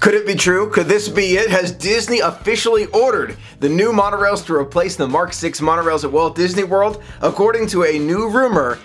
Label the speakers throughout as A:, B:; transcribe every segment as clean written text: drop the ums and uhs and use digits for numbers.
A: Could it be true? Could this be it? Has Disney officially ordered the new monorails to replace the Mark 6 monorails at Walt Disney World? According to a new rumor,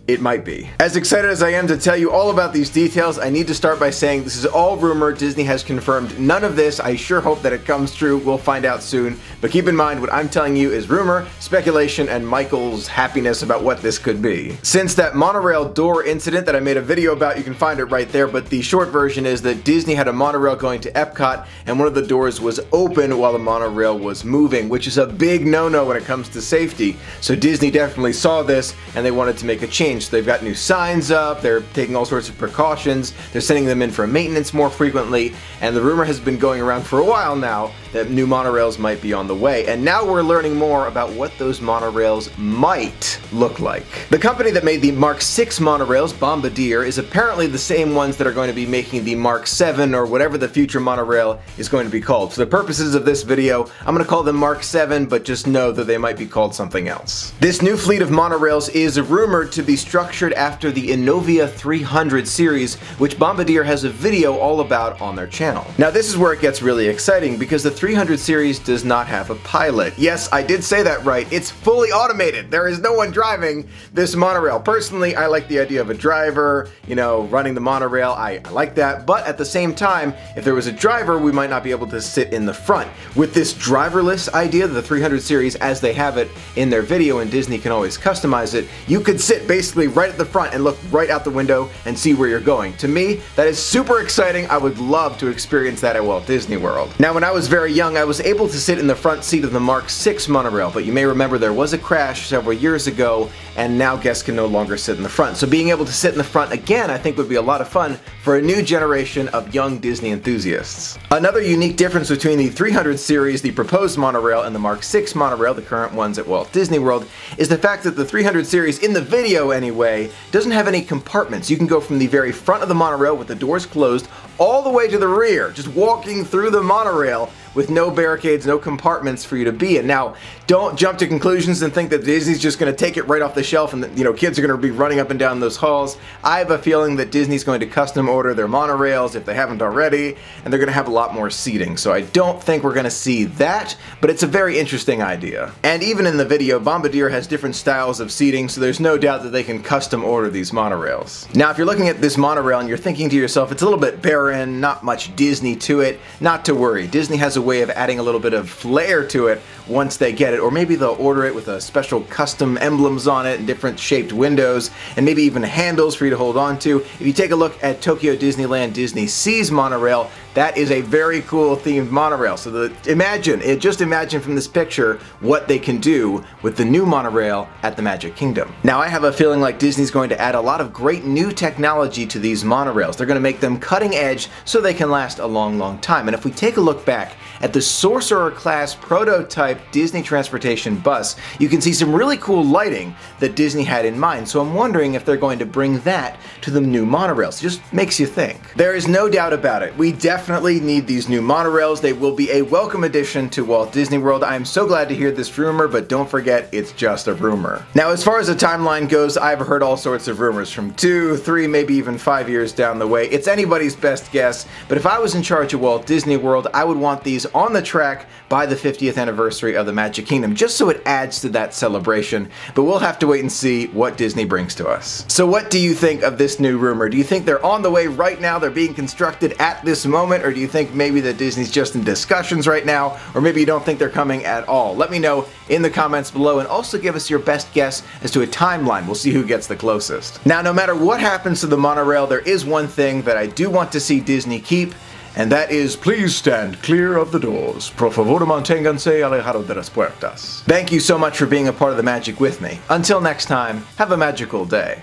A: it might be. As excited as I am to tell you all about these details, I need to start by saying this is all rumor. Disney has confirmed none of this. I sure hope that it comes true. We'll find out soon. But keep in mind, what I'm telling you is rumor, speculation, and Michael's happiness about what this could be. Since that monorail door incident that I made a video about, you can find it right there, but the short version is that Disney had a monorail going to Epcot, and one of the doors was open while the monorail was moving, which is a big no-no when it comes to safety. So Disney definitely saw this, and they wanted to make a change. So they've got new signs up, they're taking all sorts of precautions, they're sending them in for maintenance more frequently, and the rumor has been going around for a while now that new monorails might be on the way. And now we're learning more about what those monorails might look like. The company that made the Mark 6 monorails, Bombardier, is apparently the same ones that are going to be making the Mark 7 or whatever the future monorail is going to be called. For the purposes of this video, I'm going to call them Mark 7, but just know that they might be called something else. This new fleet of monorails is rumored to be structured after the Innovia 300 series, which Bombardier has a video all about on their channel. Now this is where it gets really exciting, because the 300 series does not have a pilot. Yes, I did say that right. It's fully automated. There is no one driving this monorail. Personally, I like the idea of a driver, you know, running the monorail. I like that. But at the same time, if there was a driver, we might not be able to sit in the front. With this driverless idea, the 300 series, as they have it in their video, and Disney can always customize it, you could sit basically right at the front and look right out the window and see where you're going. To me, that is super exciting. I would love to experience that at Walt Disney World. Now, when I was very young, I was able to sit in the front seat of the Mark 6 monorail, but you may remember there was a crash several years ago, and now guests can no longer sit in the front. So being able to sit in the front again, I think would be a lot of fun for a new generation of young Disney enthusiasts. Another unique difference between the 300 series, the proposed monorail, and the Mark 6 monorail, the current ones at Walt Disney World, is the fact that the 300 series, in the video anyway, doesn't have any compartments. You can go from the very front of the monorail with the doors closed all the way to the rear, just walking through the monorail with no barricades, no compartments for you to be in. Now, don't jump to conclusions and think that Disney's just going to take it right off the shelf and that, you know, kids are going to be running up and down those halls. I have a feeling that Disney's going to custom order their monorails if they haven't already, and they're going to have a lot more seating. So I don't think we're going to see that, but it's a very interesting idea. And even in the video, Bombardier has different styles of seating, so there's no doubt that they can custom order these monorails. Now, if you're looking at this monorail and you're thinking to yourself, it's a little bit barren, not much Disney to it, not to worry. Disney has a way of adding a little bit of flair to it once they get it, or maybe they'll order it with a special custom emblems on it and different shaped windows, and maybe even handles for you to hold on to. If you take a look at Tokyo Disneyland Disney Seas monorail, that is a very cool themed monorail. So just imagine from this picture what they can do with the new monorail at the Magic Kingdom. Now, I have a feeling like Disney's going to add a lot of great new technology to these monorails. They're going to make them cutting edge so they can last a long, long time. And if we take a look back at the Sorcerer class prototype Disney transportation bus, you can see some really cool lighting that Disney had in mind. So I'm wondering if they're going to bring that to the new monorails. It just makes you think. There is no doubt about it. We definitely need these new monorails. They will be a welcome addition to Walt Disney World. I am so glad to hear this rumor, but don't forget, it's just a rumor. Now, as far as the timeline goes, I've heard all sorts of rumors from 2, 3, maybe even 5 years down the way. It's anybody's best guess, but if I was in charge of Walt Disney World, I would want these on the track by the 50th anniversary of the Magic Kingdom, just so it adds to that celebration. But we'll have to wait and see what Disney brings to us. So what do you think of this new rumor? Do you think they're on the way right now, they're being constructed at this moment, or do you think maybe that Disney's just in discussions right now, or maybe you don't think they're coming at all? Let me know in the comments below, and also give us your best guess as to a timeline. We'll see who gets the closest. Now, no matter what happens to the monorail, there is one thing that I do want to see Disney keep, and that is, please stand clear of the doors. Por favor, manténganse alejado de las puertas. Thank you so much for being a part of the magic with me. Until next time, have a magical day.